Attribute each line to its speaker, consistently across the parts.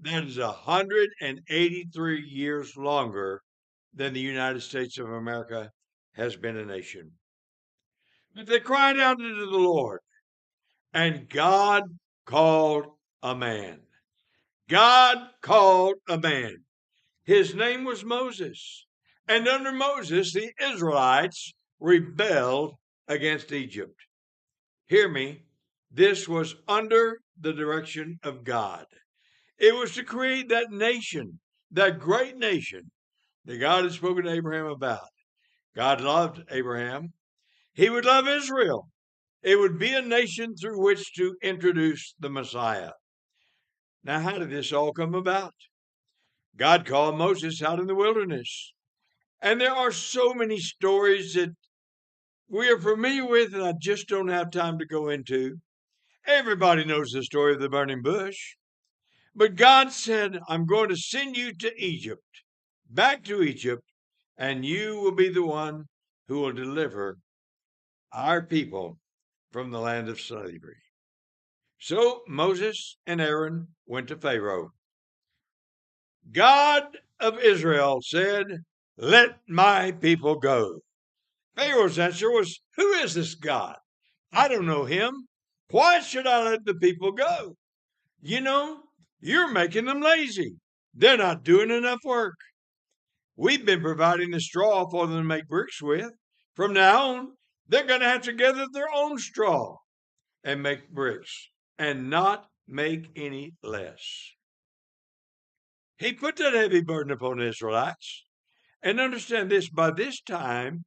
Speaker 1: that is 183 years longer than the United States of America has been a nation. But they cried out unto the Lord, and God called a man. God called a man. His name was Moses. And under Moses, the Israelites rebelled against Egypt. Hear me, this was under the direction of God. It was to create that nation, that great nation that God had spoken to Abraham about. God loved Abraham. He would love Israel. It would be a nation through which to introduce the Messiah. Now, how did this all come about? God called Moses out in the wilderness. And there are so many stories that we are familiar with, and I just don't have time to go into. Everybody knows the story of the burning bush. But God said, I'm going to send you to Egypt, back to Egypt, and you will be the one who will deliver our people from the land of slavery. So Moses and Aaron went to Pharaoh. God of Israel said, let my people go. Pharaoh's answer was, who is this God? I don't know him. Why should I let the people go? You know, you're making them lazy. They're not doing enough work. We've been providing the straw for them to make bricks with. From now on, they're going to have to gather their own straw and make bricks and not make any less. He put that heavy burden upon the Israelites. And understand this, by this time,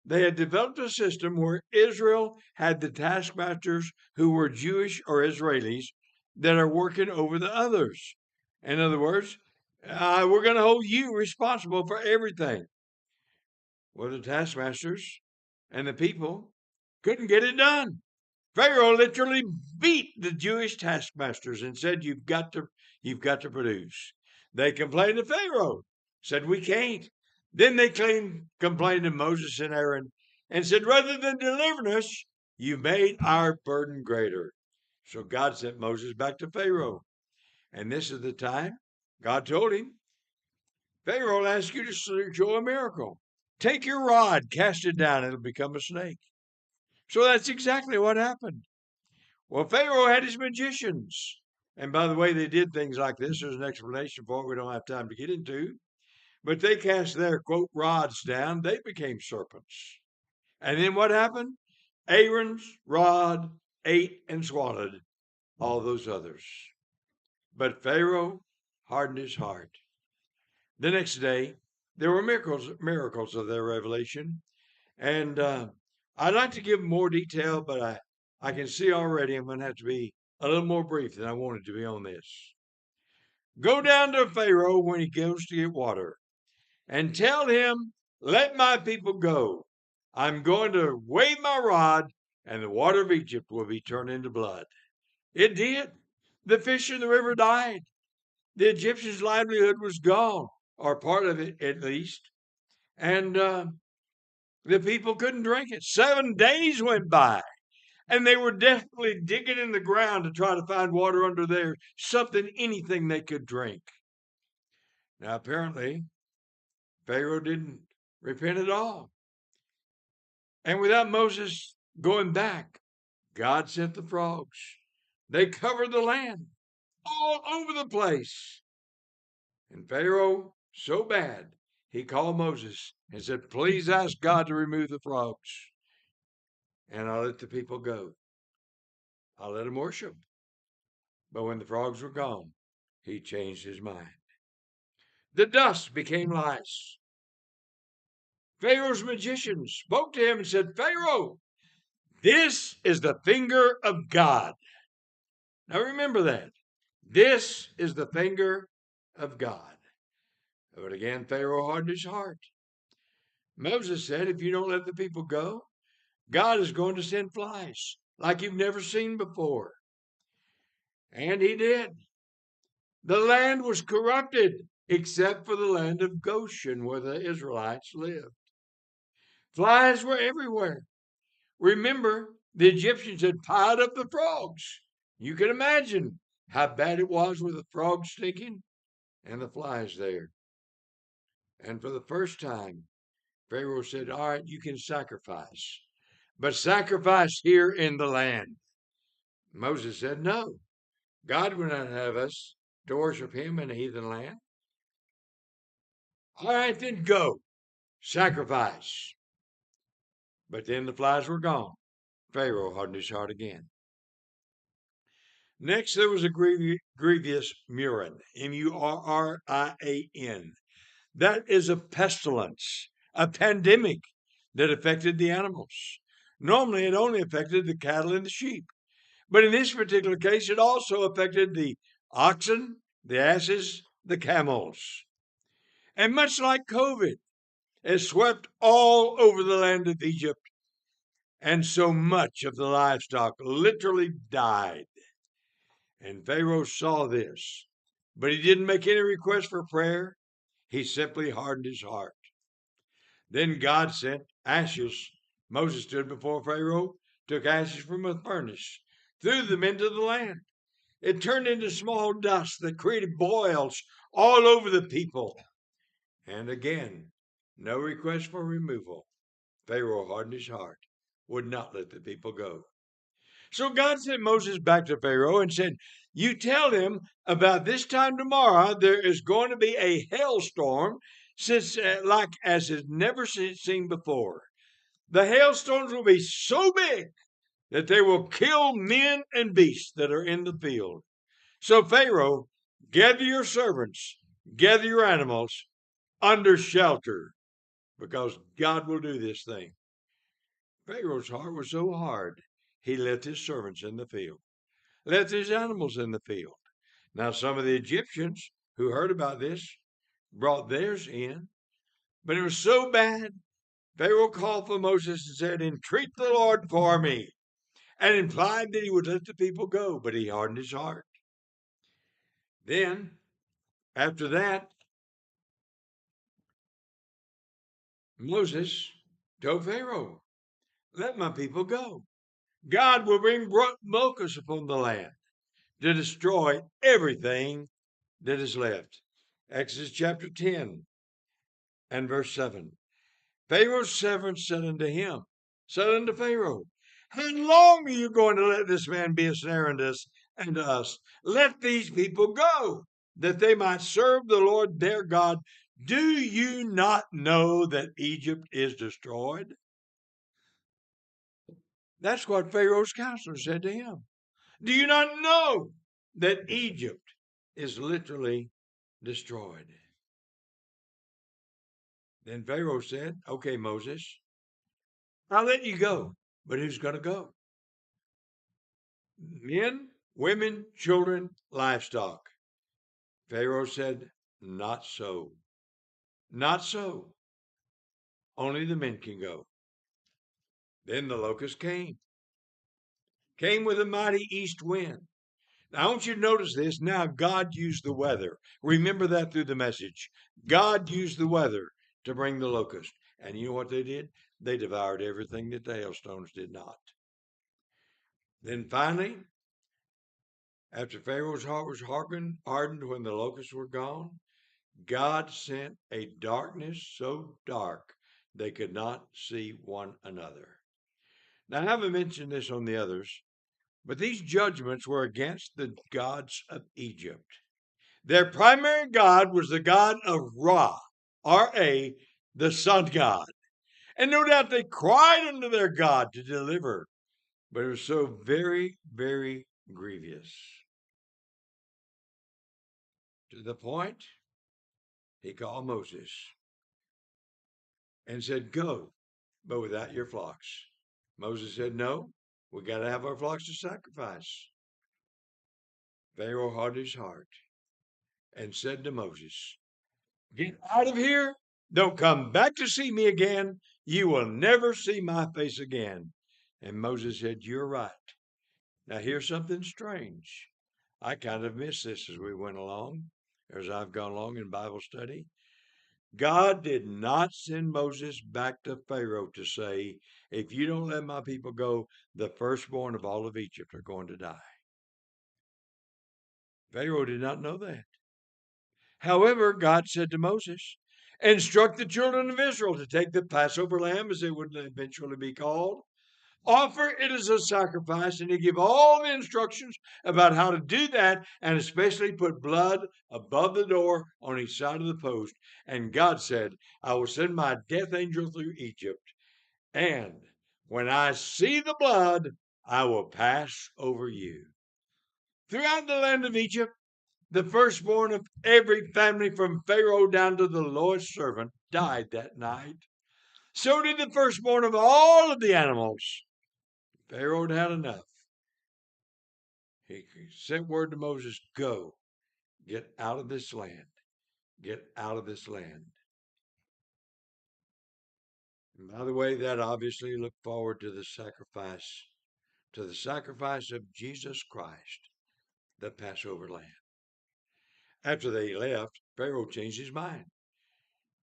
Speaker 1: they had developed a system where Israel had the taskmasters who were Jewish or Israelis that are working over the others. In other words, we're going to hold you responsible for everything. Well, the taskmasters and the people couldn't get it done. Pharaoh literally beat the Jewish taskmasters and said, you've got to produce. They complained to Pharaoh, said, we can't. Then they complained to Moses and Aaron and said, rather than delivering us, you made our burden greater. So God sent Moses back to Pharaoh. And this is the time God told him, Pharaoh will ask you to show a miracle. Take your rod, cast it down, it'll become a snake. So that's exactly what happened. Well, Pharaoh had his magicians. And by the way, they did things like this. There's an explanation for it we don't have time to get into. But they cast their, quote, rods down. They became serpents. And then what happened? Aaron's rod ate and swallowed all those others. But Pharaoh hardened his heart. The next day, there were miracles of their revelation. And I'd like to give more detail, but I can see already I'm going to have to be a little more brief than I wanted to be on this. Go down to Pharaoh when he goes to get water and tell him, let my people go. I'm going to wave my rod and the water of Egypt will be turned into blood. It did. The fish in the river died. The Egyptians' livelihood was gone, or part of it at least. And the people couldn't drink it. 7 days went by, and they were desperately digging in the ground to try to find water under there, anything they could drink. Now, apparently, Pharaoh didn't repent at all. And without Moses going back, God sent the frogs. They covered the land all over the place. And Pharaoh, so bad, he called Moses and said, please ask God to remove the frogs. And I'll let the people go. I'll let them worship. But when the frogs were gone, he changed his mind. The dust became lice. Pharaoh's magicians spoke to him and said, Pharaoh, this is the finger of God. Now remember that. This is the finger of God. But again, Pharaoh hardened his heart. Moses said, if you don't let the people go, God is going to send flies like you've never seen before. And he did. The land was corrupted except for the land of Goshen where the Israelites lived. Flies were everywhere. Remember, the Egyptians had piled up the frogs. You can imagine how bad it was with the frogs stinking and the flies there. And for the first time, Pharaoh said, all right, you can sacrifice, but sacrifice here in the land. Moses said, no, God would not have us to worship him in a heathen land. All right, then go, sacrifice. But then the flies were gone. Pharaoh hardened his heart again. Next, there was a grievous murrain, Murrian. That is a pestilence, a pandemic that affected the animals. Normally, it only affected the cattle and the sheep. But in this particular case, it also affected the oxen, the asses, the camels. And much like COVID, it swept all over the land of Egypt, and so much of the livestock literally died. And Pharaoh saw this, but he didn't make any request for prayer. He simply hardened his heart. Then God sent ashes. Moses stood before Pharaoh, took ashes from a furnace, threw them into the land. It turned into small dust that created boils all over the people. And again, no request for removal. Pharaoh hardened his heart, would not let the people go. So God sent Moses back to Pharaoh and said, you tell him about this time tomorrow there is going to be a hailstorm since like as is never seen before. The hailstones will be so big that they will kill men and beasts that are in the field. So Pharaoh, gather your servants, gather your animals under shelter, because God will do this thing. Pharaoh's heart was so hard, he left his servants in the field, left his animals in the field. Now, some of the Egyptians who heard about this brought theirs in, but it was so bad, Pharaoh called for Moses and said, entreat the Lord for me, and implied that he would let the people go, but he hardened his heart. Then, after that, Moses told Pharaoh, let my people go. God will bring locusts upon the land to destroy everything that is left. Exodus chapter 10 and verse 7. Pharaoh's servants said unto Pharaoh, how long are you going to let this man be a snare unto us and to us? Let these people go, that they might serve the Lord their God. Do you not know that Egypt is destroyed? That's what Pharaoh's counselor said to him. Do you not know that Egypt is literally destroyed? Then Pharaoh said, okay, Moses, I'll let you go, but who's going to go? Men, women, children, livestock. Pharaoh said, not so. Not so. Only the men can go. Then the locust came with a mighty east wind. Now, I want you to notice this. Now, God used the weather. Remember that through the message. God used the weather to bring the locust. And you know what they did? They devoured everything that the hailstones did not. Then finally, after Pharaoh's heart was hardened when the locusts were gone, God sent a darkness so dark they could not see one another. Now, I haven't mentioned this on the others, but these judgments were against the gods of Egypt. Their primary god was the god of Ra, R-A, the sun god. And no doubt they cried unto their God to deliver, but it was so very, very grievous. To the point, he called Moses and said, go, but without your flocks. Moses said, no, we got to have our flocks to sacrifice. Pharaoh hardened his heart and said to Moses, get out of here. Don't come back to see me again. You will never see my face again. And Moses said, you're right. Now, here's something strange. I kind of missed this as we went along, as I've gone along in Bible study. God did not send Moses back to Pharaoh to say, if you don't let my people go, the firstborn of all of Egypt are going to die. Pharaoh did not know that. However, God said to Moses, instruct the children of Israel to take the Passover lamb, as it would eventually be called, offer it as a sacrifice, and to give all the instructions about how to do that, and especially put blood above the door on each side of the post. And God said, I will send my death angel through Egypt, and when I see the blood, I will pass over you. Throughout the land of Egypt, the firstborn of every family from Pharaoh down to the lowest servant died that night. So did the firstborn of all of the animals. Pharaoh had enough. He sent word to Moses, go, get out of this land. Get out of this land. And by the way, that obviously looked forward to the sacrifice of Jesus Christ, the Passover lamb. After they left, Pharaoh changed his mind.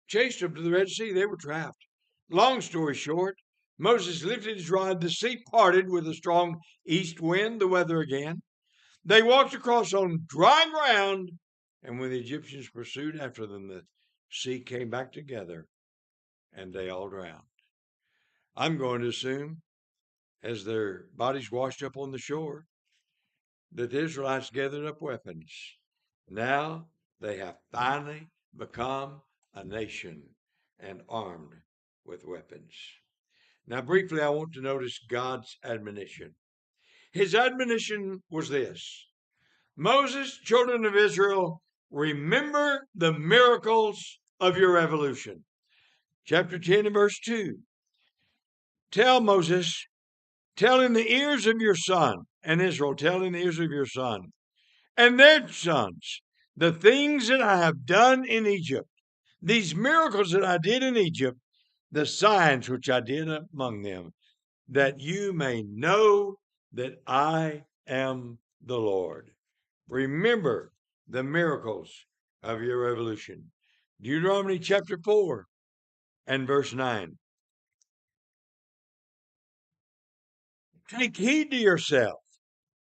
Speaker 1: Chased them to the Red Sea. They were trapped. Long story short, Moses lifted his rod. The sea parted with a strong east wind, the weather again. They walked across on dry ground, and when the Egyptians pursued after them, the sea came back together, and they all drowned. I'm going to assume, as their bodies washed up on the shore, that the Israelites gathered up weapons. Now they have finally become a nation and armed with weapons. Now, briefly, I want to notice God's admonition. His admonition was this: Moses, children of Israel, remember the miracles of your revolution. Chapter 10 and verse 2. Tell Moses, tell in the ears of your son, and Israel, tell in the ears of your son, and their sons, the things that I have done in Egypt, these miracles that I did in Egypt, the signs which I did among them, that you may know that I am the Lord. Remember the miracles of your revolution. Deuteronomy chapter 4 and verse 9. Take heed to yourself.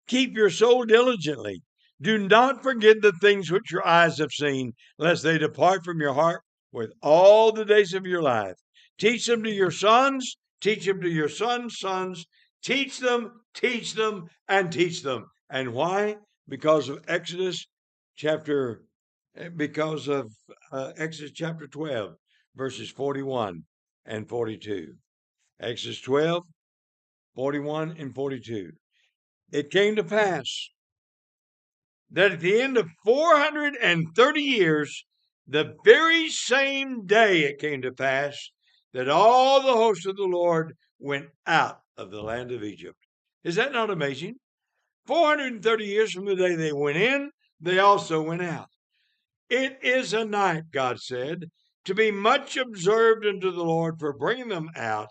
Speaker 1: Keep your soul diligently. Do not forget the things which your eyes have seen, lest they depart from your heart with all the days of your life. Teach them to your sons, teach them to your sons' sons, teach them, and teach them. And why? Because of Exodus chapter 12, verses 41 and 42. Exodus 12, 41 and 42. It came to pass that at the end of 430 years, the very same day it came to pass that all the hosts of the Lord went out of the land of Egypt. Is that not amazing? 430 years from the day they went in, they also went out. It is a night, God said, to be much observed unto the Lord for bringing them out.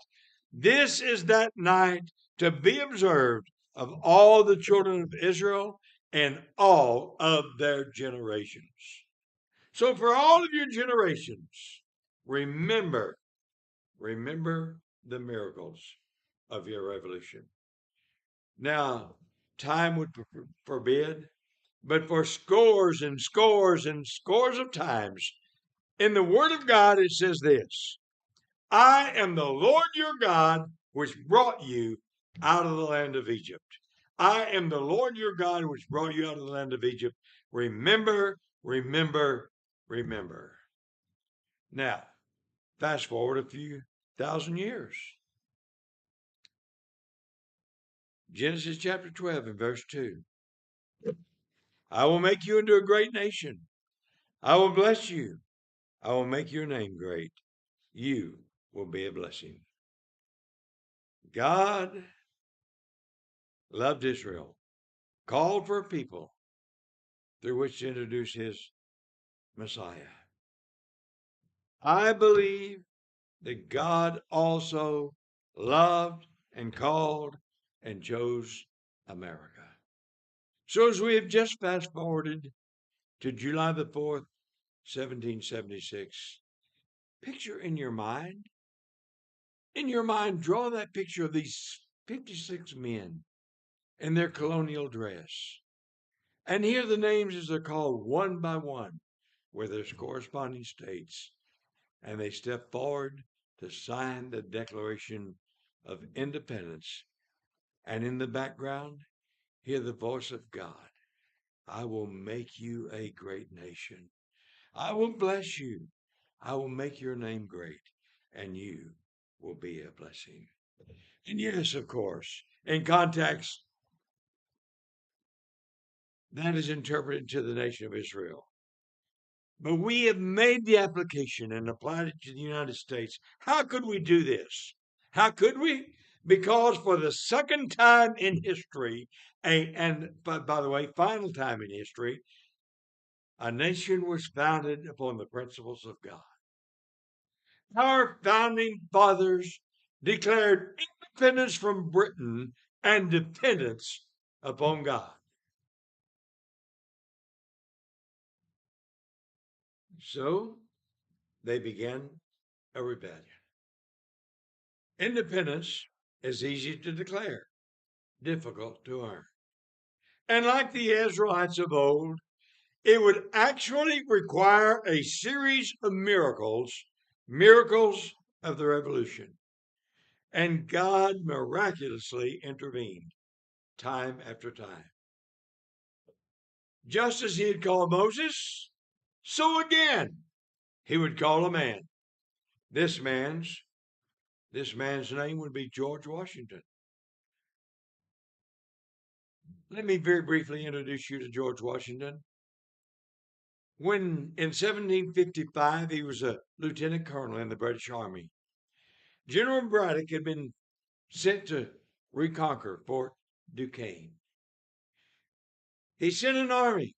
Speaker 1: This is that night to be observed of all the children of Israel and all of their generations. So for all of your generations, remember the miracles of your revolution. Now, time would forbid, but for scores and scores and scores of times, in the Word of God, it says this: I am the Lord your God, which brought you out of the land of Egypt. I am the Lord your God, which brought you out of the land of Egypt. Remember, remember, remember. Now, fast forward a few thousand years. Genesis chapter 12 and verse 2. I will make you into a great nation. I will bless you. I will make your name great. You will be a blessing. God loved Israel, called for a people through which to introduce his Messiah. I believe that God also loved and called and chose America. So as we have just fast forwarded to July the 4th, 1776, picture in your mind, draw that picture of these 56 men in their colonial dress. And here the names as they're called one by one, with their corresponding states, and they step forward to sign the Declaration of Independence. And in the background, hear the voice of God. I will make you a great nation. I will bless you. I will make your name great, and you will be a blessing. And yes, of course, in context, that is interpreted to the nation of Israel. But we have made the application and applied it to the United States. How could we do this? How could we? Because for the second time in history, by the way, final time in history, a nation was founded upon the principles of God. Our founding fathers declared independence from Britain and dependence upon God. So they began a rebellion. Independence is easy to declare, difficult to earn. And like the Israelites of old, it would actually require a series of miracles of the revolution. And God miraculously intervened time after time. Just as he had called Moses, so again he would call a man. This man's name would be George Washington. Let me very briefly introduce you to George Washington. When in 1755 he was a lieutenant colonel in the British Army, General Braddock had been sent to reconquer Fort Duquesne. He sent an army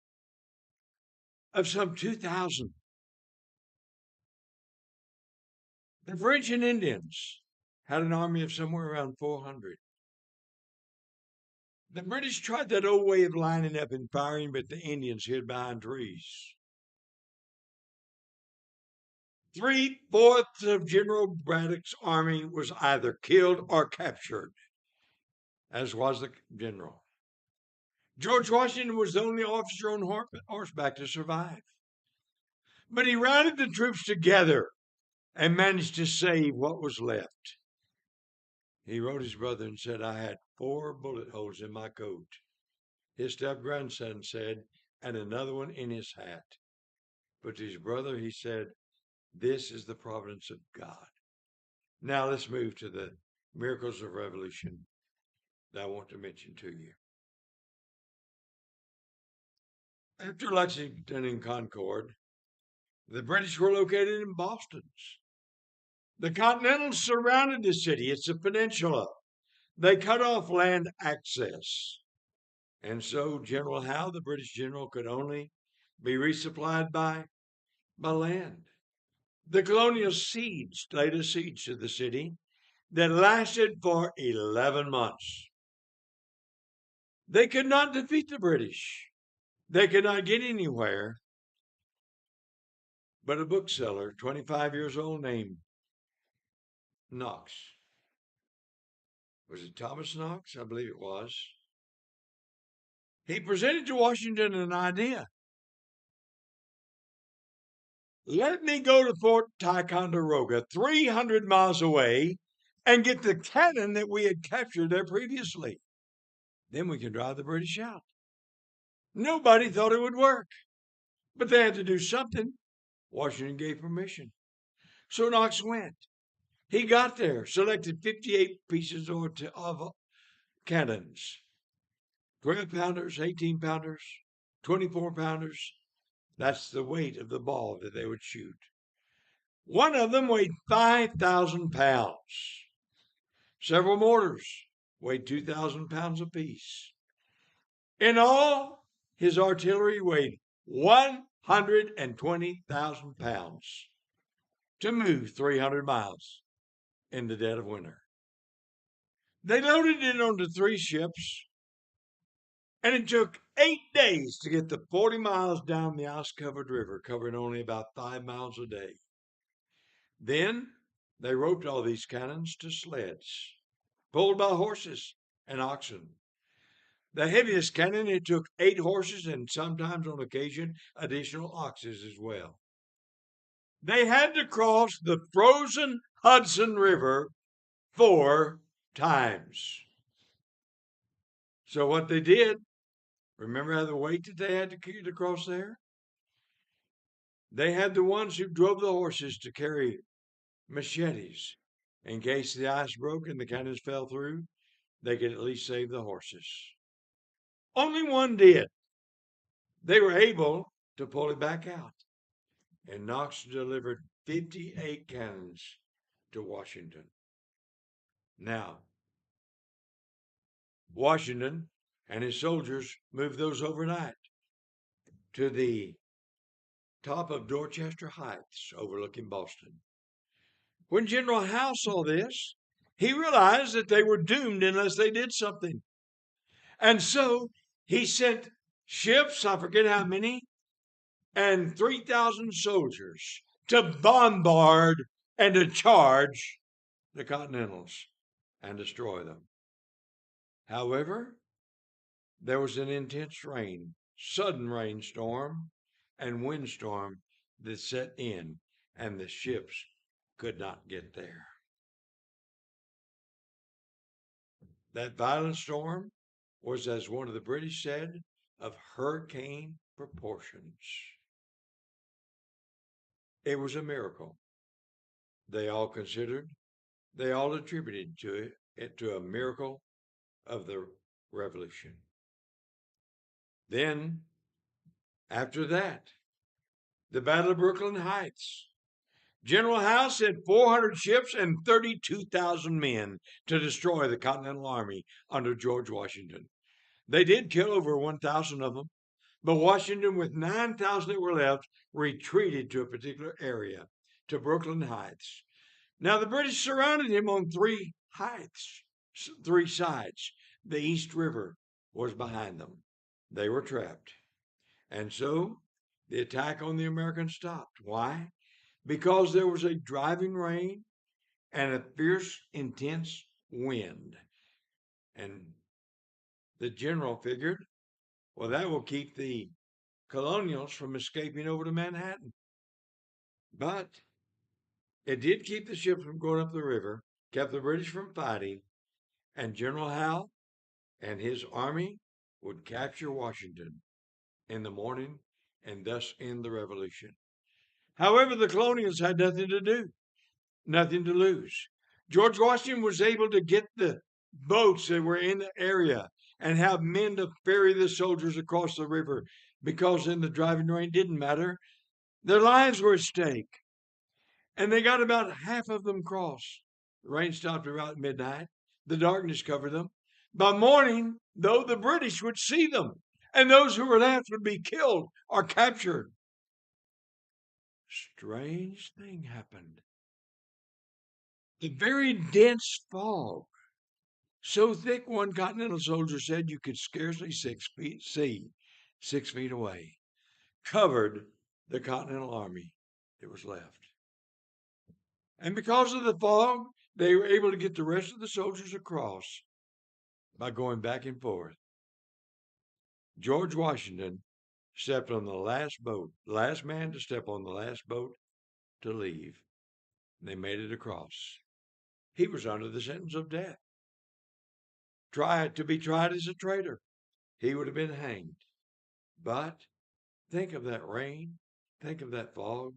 Speaker 1: of some 2,000. The French and Indians had an army of somewhere around 400. The British tried that old way of lining up and firing, but the Indians hid behind trees. 3/4 of General Braddock's army was either killed or captured, as was the general. George Washington was the only officer on horseback to survive. But he rallied the troops together and managed to save what was left. He wrote his brother and said, I had 4 bullet holes in my coat. His step grandson said, and another one in his hat. But to his brother, he said, this is the providence of God. Now let's move to the miracles of revolution that I want to mention to you. After Lexington and Concord, the British were located in Boston. The Continentals surrounded the city. It's a peninsula. They cut off land access. And so General Howe, the British general, could only be resupplied by land. The colonial siege laid a siege to the city that lasted for 11 months. They could not defeat the British. They could not get anywhere. But a bookseller, 25 years old, named Knox. Was it Thomas Knox? I believe it was. He presented to Washington an idea. Let me go to Fort Ticonderoga, 300 miles away, and get the cannon that we had captured there previously. Then we can drive the British out. Nobody thought it would work, but they had to do something. Washington gave permission. So Knox went. He got there, selected 58 pieces of cannons, 12 pounders, 18 pounders, 24 pounders. That's the weight of the ball that they would shoot. One of them weighed 5,000 pounds. Several mortars weighed 2,000 pounds apiece. In all, his artillery weighed 120,000 pounds to move 300 miles in the dead of winter. They loaded it onto 3 ships, and it took 8 days to get the 40 miles down the ice-covered river, covering only about 5 miles a day. Then they roped all these cannons to sleds, pulled by horses and oxen. The heaviest cannon, it took 8 horses and sometimes on occasion additional oxes as well. They had to cross the frozen Hudson River 4 times. So what they did, remember how the weight that they had to carry to cross there? They had the ones who drove the horses to carry machetes. In case the ice broke and the cannons fell through, they could at least save the horses. Only one did. They were able to pull it back out. And Knox delivered 58 cannons to Washington. Now, Washington and his soldiers moved those overnight to the top of Dorchester Heights overlooking Boston. When General Howe saw this, he realized that they were doomed unless they did something. And so he sent ships, I forget how many, and 3,000 soldiers to bombard and to charge the Continentals and destroy them. However, there was an intense rain, sudden rainstorm, and windstorm that set in, and the ships could not get there. That violent storm was, as one of the British said, of hurricane proportions. It was a miracle. They all considered, they all attributed it to a miracle of the Revolution. Then, after that, the Battle of Brooklyn Heights. General Howe sent 400 ships and 32,000 men to destroy the Continental Army under George Washington. They did kill over 1,000 of them, but Washington, with 9,000 that were left, retreated to a particular area, to Brooklyn Heights. Now, the British surrounded him on 3 heights, 3 sides. The East River was behind them. They were trapped. And so the attack on the Americans stopped. Why? Because there was a driving rain and a fierce, intense wind. And the general figured, well, that will keep the colonials from escaping over to Manhattan. But it did keep the ships from going up the river, kept the British from fighting, and General Howe and his army would capture Washington in the morning and thus end the revolution. However, the colonials had nothing to do, nothing to lose. George Washington was able to get the boats that were in the area and have men to ferry the soldiers across the river because in the driving rain didn't matter. Their lives were at stake. And they got about half of them crossed. The rain stopped about midnight. The darkness covered them. By morning, though, the British would see them, and those who were left would be killed or captured. Strange thing happened. A very dense fog, so thick one Continental soldier said you could scarcely see 6 feet away, covered the Continental Army that was left. And because of the fog, they were able to get the rest of the soldiers across by going back and forth. George Washington stepped on the last boat, last man to step on the last boat to leave. They made it across. He was under the sentence of death. To be tried as a traitor. He would have been hanged. But think of that rain, think of that fog,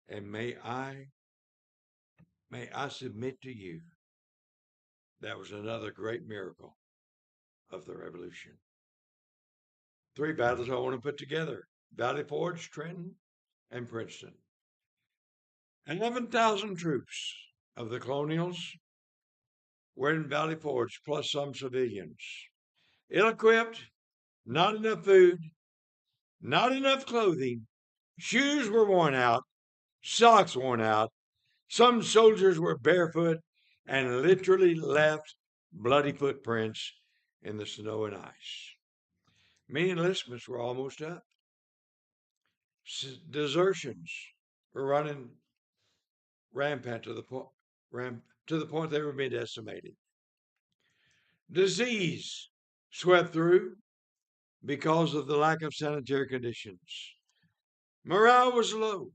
Speaker 1: and may I submit to you that was another great miracle of the Revolution. 3 battles I want to put together: Valley Forge, Trenton, and Princeton. 11,000 troops of the colonials were in Valley Forge, plus some civilians. Ill-equipped, not enough food, not enough clothing. Shoes were worn out, socks worn out. Some soldiers were barefoot and literally left bloody footprints in the snow and ice. Many enlistments were almost up. Desertions were running rampant to the point they were being decimated. Disease swept through because of the lack of sanitary conditions. Morale was low,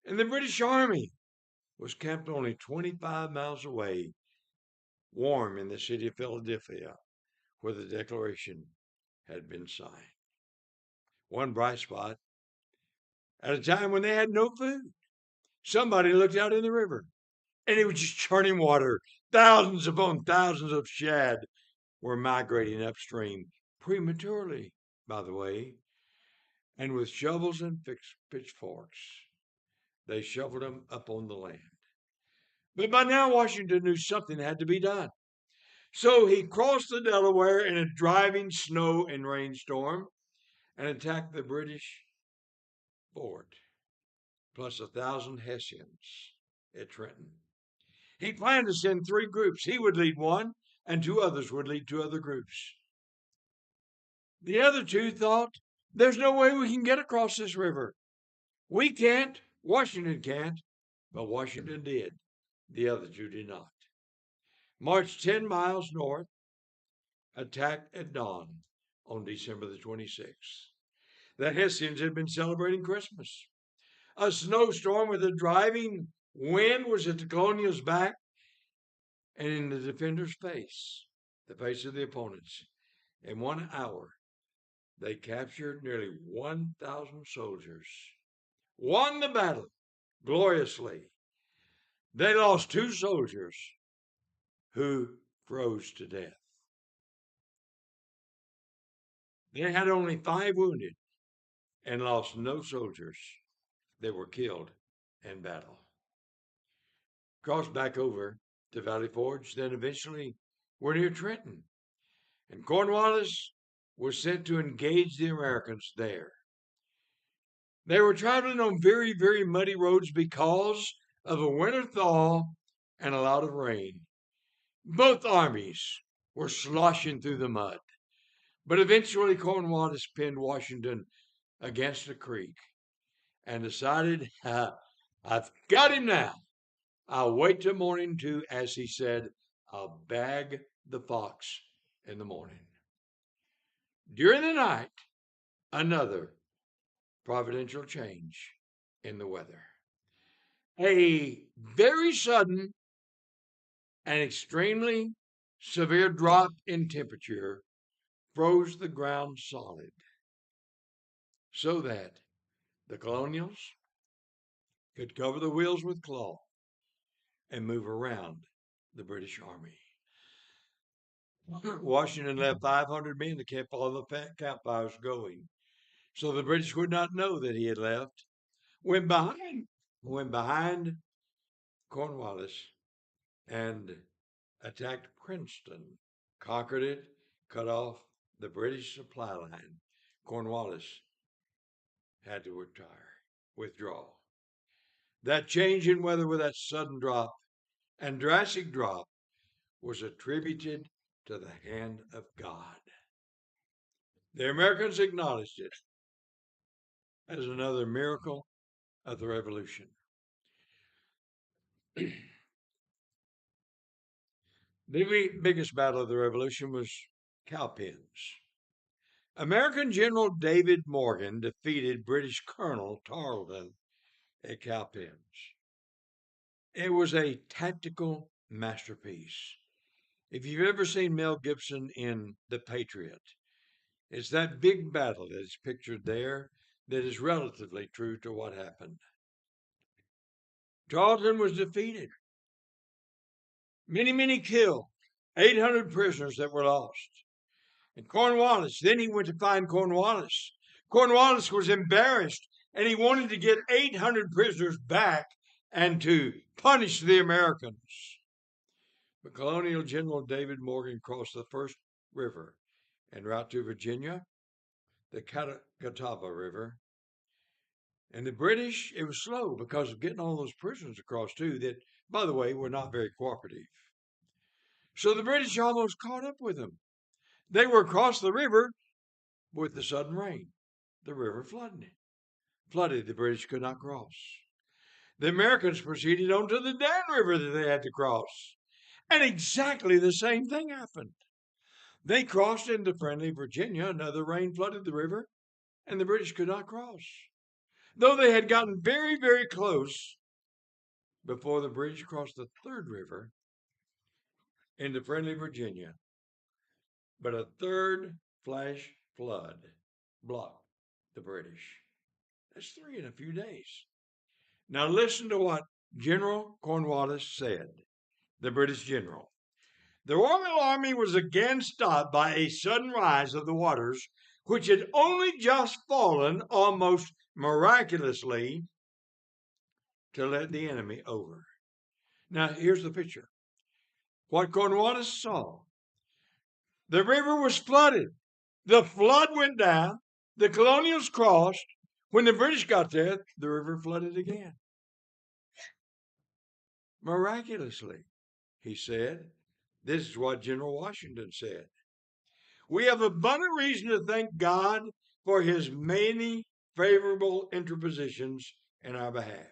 Speaker 1: and the British Army was camped only 25 miles away, warm in the city of Philadelphia, where the Declaration had been signed. One bright spot, at a time when they had no food, somebody looked out in the river, and it was just churning water. Thousands upon thousands of shad were migrating upstream, prematurely, by the way, and with shovels and pitchforks, they shoveled them up on the land. But by now, Washington knew something had to be done. So he crossed the Delaware in a driving snow and rainstorm and attacked the British fort, plus 1,000 Hessians at Trenton. He planned to send 3 groups. He would lead one, and 2 others would lead 2 other groups. The other 2 thought, there's no way we can get across this river. We can't, Washington can't, but Washington did. The other 2 did not. Marched 10 miles north, attacked at dawn on December the 26th. The Hessians had been celebrating Christmas. A snowstorm with a driving wind was at the colonials' back and in the defenders' face, the face of the opponents. In 1 hour, they captured nearly 1,000 soldiers, won the battle gloriously. They lost 2 soldiers who froze to death. They had only 5 wounded and lost no soldiers that were killed in battle. Crossed back over to Valley Forge, then eventually were near Trenton. And Cornwallis was sent to engage the Americans there. They were traveling on very, very muddy roads because of a winter thaw and a lot of rain. Both armies were sloshing through the mud. But eventually Cornwallis pinned Washington against a creek and decided, I've got him now. I'll wait till morning to, as he said, I'll bag the fox in the morning. During the night, another providential change in the weather. A very sudden and extremely severe drop in temperature froze the ground solid so that the colonials could cover the wheels with cloth and move around the British Army. Washington left 500 men to keep all the campfires going, so the British would not know that he had left. Went behind Cornwallis and attacked Princeton, conquered it, cut off the British supply line. Cornwallis had to withdraw. That change in weather with that sudden drop and drastic drop was attributed to the hand of God. The Americans acknowledged it as another miracle of the Revolution. The biggest battle of the Revolution was Cowpens. American General David Morgan defeated British Colonel Tarleton at Cowpens. It was a tactical masterpiece. If you've ever seen Mel Gibson in The Patriot, it's that big battle that is pictured there that is relatively true to what happened. Tarleton was defeated. Many, many killed. 800 prisoners that were lost. And Cornwallis, then he went to find Cornwallis. Cornwallis was embarrassed, and he wanted to get 800 prisoners back and to punish the Americans. But Colonial General David Morgan crossed the first river en route to Virginia, the Catawba River. And the British, it was slow because of getting all those prisoners across too, that, by the way, were not very cooperative. So the British almost caught up with them. They were across the river with the sudden rain. The river flooded. The British could not cross. The Americans proceeded on to the Dan River that they had to cross. And exactly the same thing happened. They crossed into friendly Virginia. Another rain flooded the river, and the British could not cross. Though they had gotten very, very close before the British crossed the third river into friendly Virginia, but a third flash flood blocked the British. That's three in a few days. Now listen to what General Cornwallis said, the British general. The Royal Army was again stopped by a sudden rise of the waters, which had only just fallen almost miraculously to let the enemy over. Now, here's the picture. What Cornwallis saw. The river was flooded. The flood went down. The colonials crossed. When the British got there, the river flooded again. Miraculously, he said. This is what General Washington said. We have abundant reason to thank God for his many favorable interpositions in our behalf.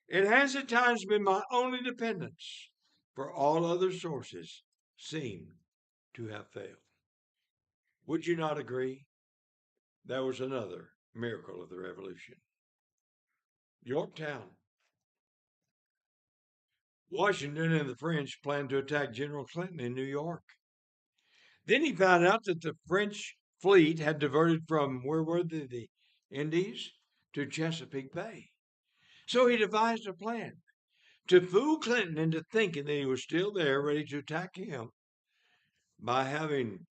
Speaker 1: It has at times been my only dependence, for all other sources seem to have failed. Would you not agree? That was another miracle of the Revolution. Yorktown. Washington and the French planned to attack General Clinton in New York. Then he found out that the French fleet had diverted from, where were they, the Indies, to Chesapeake Bay. So he devised a plan to fool Clinton into thinking that he was still there, ready to attack him, by having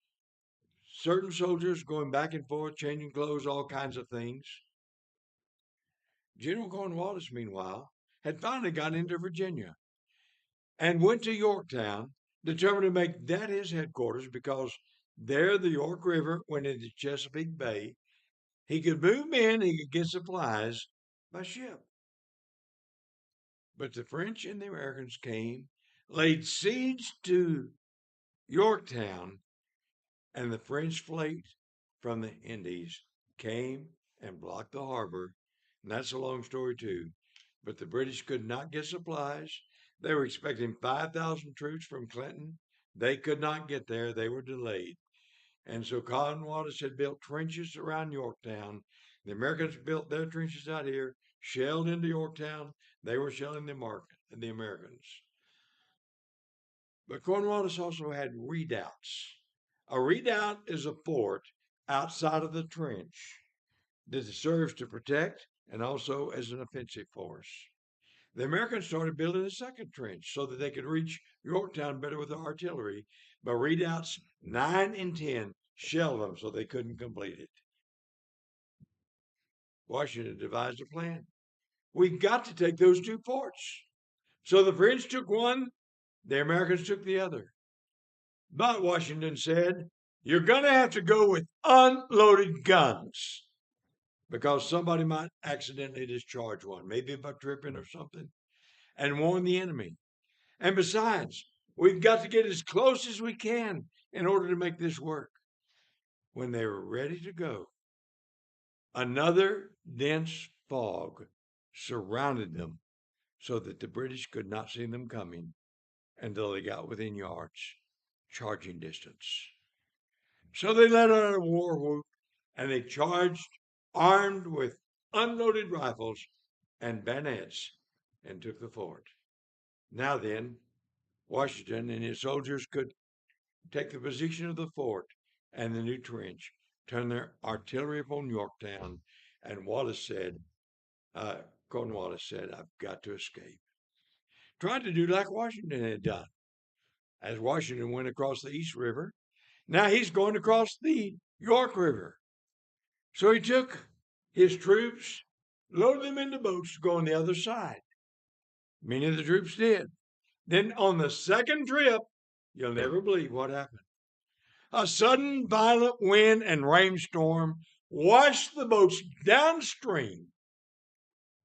Speaker 1: certain soldiers going back and forth, changing clothes, all kinds of things. General Cornwallis, meanwhile, had finally got into Virginia and went to Yorktown, determined to make that his headquarters because there the York River went into Chesapeake Bay. He could move men, he could get supplies by ship. But the French and the Americans came, laid siege to Yorktown, and the French fleet from the Indies came and blocked the harbor. And that's a long story, too. But the British could not get supplies. They were expecting 5,000 troops from Clinton. They could not get there. They were delayed. And so Cornwallis had built trenches around Yorktown. The Americans built their trenches out here, shelled into Yorktown. They were shelling the Americans. But Cornwallis also had redoubts. A redoubt is a fort outside of the trench that serves to protect and also as an offensive force. The Americans started building a second trench so that they could reach Yorktown better with the artillery, but redoubts 9 and 10 shelled them so they couldn't complete it. Washington devised a plan. We've got to take those two forts. So the French took one, the Americans took the other. But Washington said, you're going to have to go with unloaded guns because somebody might accidentally discharge one, maybe by tripping or something, and warn the enemy. And besides, we've got to get as close as we can in order to make this work. When they were ready to go, another dense fog surrounded them so that the British could not see them coming until they got within yards, charging distance. So they let out a war whoop and they charged armed with unloaded rifles and bayonets and took the fort. Now then, Washington and his soldiers could take the position of the fort and the new trench, turn their artillery upon Yorktown, and Cornwallis said, I've got to escape. Tried to do like Washington had done. As Washington went across the East River, now he's going across the York River. So he took his troops, loaded them into boats to go on the other side. Many of the troops did. Then on the second trip, you'll never believe what happened. A sudden violent wind and rainstorm washed the boats downstream.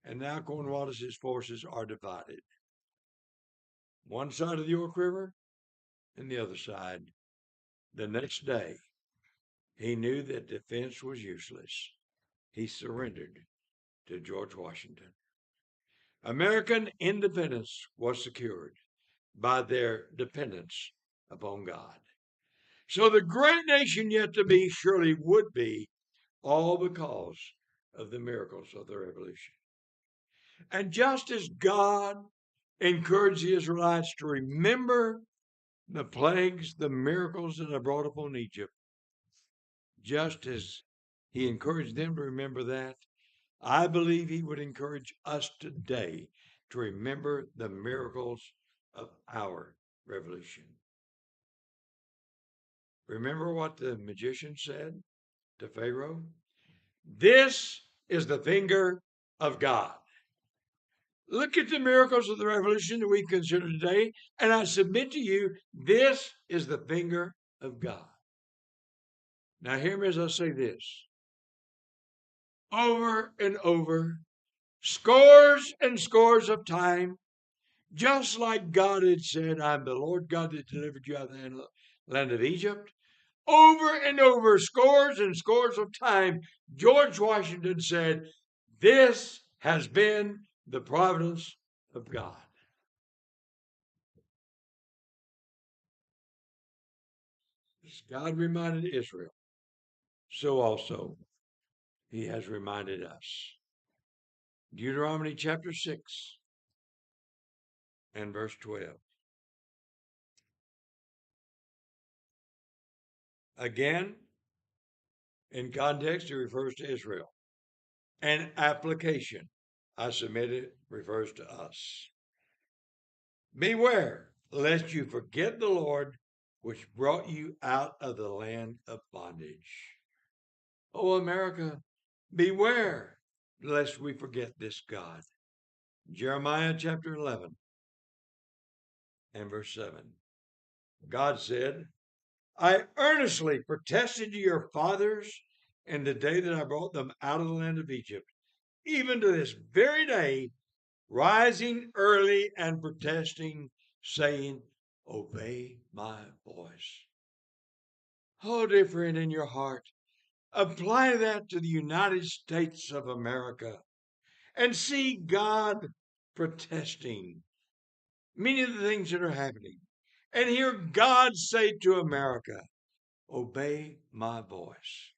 Speaker 1: And now Cornwallis's forces are divided. One side of the York River and the other side. The next day, he knew that defense was useless. He surrendered to George Washington. American independence was secured by their dependence upon God. So the great nation yet to be surely would be, all because of the miracles of the Revolution. And just as God encouraged the Israelites to remember the plagues, the miracles that are brought upon Egypt, just as he encouraged them to remember that, I believe he would encourage us today to remember the miracles of our revolution. Remember what the magician said to Pharaoh? This is the finger of God. Look at the miracles of the revolution that we consider today, and I submit to you, this is the finger of God. Now, hear me as I say this. Over and over, scores and scores of time, just like God had said, I'm the Lord God that delivered you out of the land of Egypt. Over and over, scores and scores of time, George Washington said, this has been the providence of God. As God reminded Israel, so also he has reminded us. Deuteronomy chapter 6 and verse 12. Again, in context, it refers to Israel. And application, I submit it, refers to us. Beware lest you forget the Lord which brought you out of the land of bondage. Oh, America, beware lest we forget this God. Jeremiah chapter 11 and verse 7. God said, I earnestly protested to your fathers in the day that I brought them out of the land of Egypt, even to this very day, rising early and protesting, saying, obey my voice. Oh, dear friend, in your heart, apply that to the United States of America and see God protesting many of the things that are happening. And hear God say to America, obey my voice.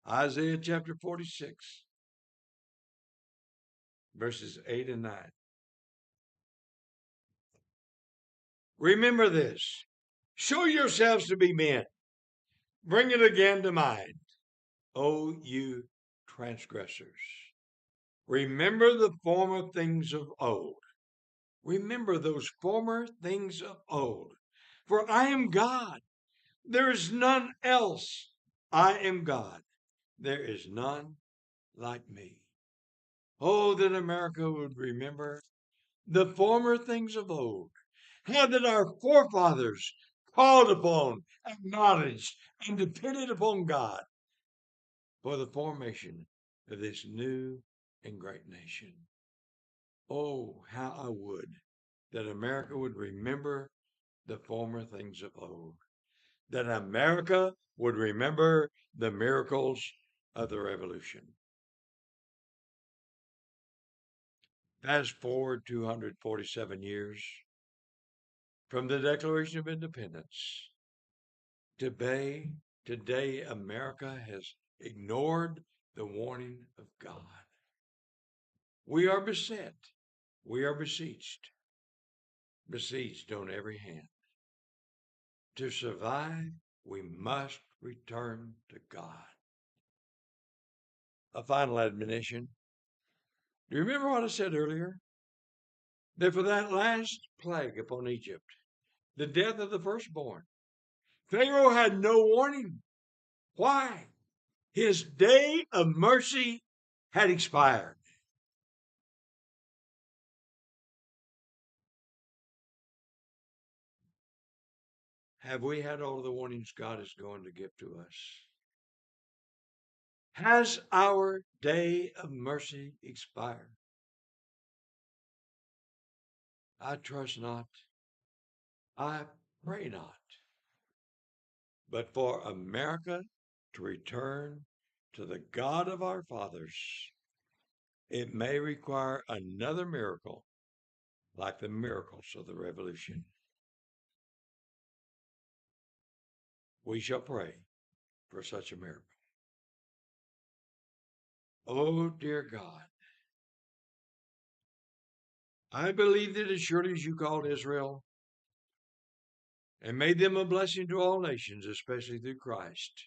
Speaker 1: Isaiah chapter 46, verses 8 and 9. Remember this. Show yourselves to be men. Bring it again to mind, O you transgressors. Remember the former things of old. Remember those former things of old. For I am God. There is none else. I am God. There is none like me. Oh, that America would remember the former things of old. How that our forefathers called upon, acknowledged, and depended upon God for the formation of this new and great nation. Oh, how I would that America would remember the former things of old, that America would remember the miracles of the Revolution. Fast forward 247 years from the Declaration of Independence. Today, America has ignored the warning of God. We are beset. We are besieged on every hand. To survive, we must return to God. A final admonition. Do you remember what I said earlier? That for that last plague upon Egypt, the death of the firstborn, Pharaoh had no warning. Why? His day of mercy had expired. Have we had all the warnings God is going to give to us? Has our day of mercy expired? I trust not. I pray not. But for America to return to the God of our fathers, it may require another miracle like the miracles of the Revolution. we shall pray for such a miracle. Oh, dear God, I believe that as surely as you called Israel and made them a blessing to all nations, especially through Christ,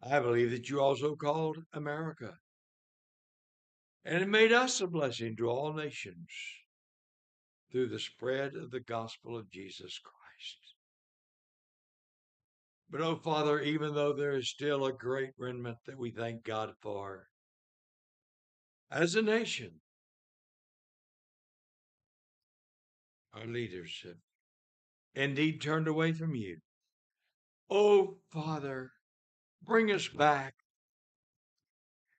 Speaker 1: I believe that you also called America and made us a blessing to all nations through the spread of the gospel of Jesus Christ. But, oh, Father, even though there is still a great remnant that we thank God for, as a nation, our leaders have indeed turned away from you. Oh, Father, bring us back.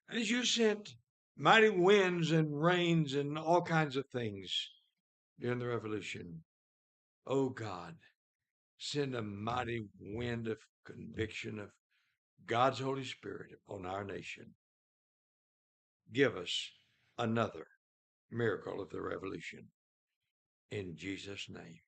Speaker 1: As you sent mighty winds and rains and all kinds of things during the revolution, oh God, send a mighty wind of conviction of God's Holy Spirit upon our nation. Give us another miracle of the revolution. In Jesus' name.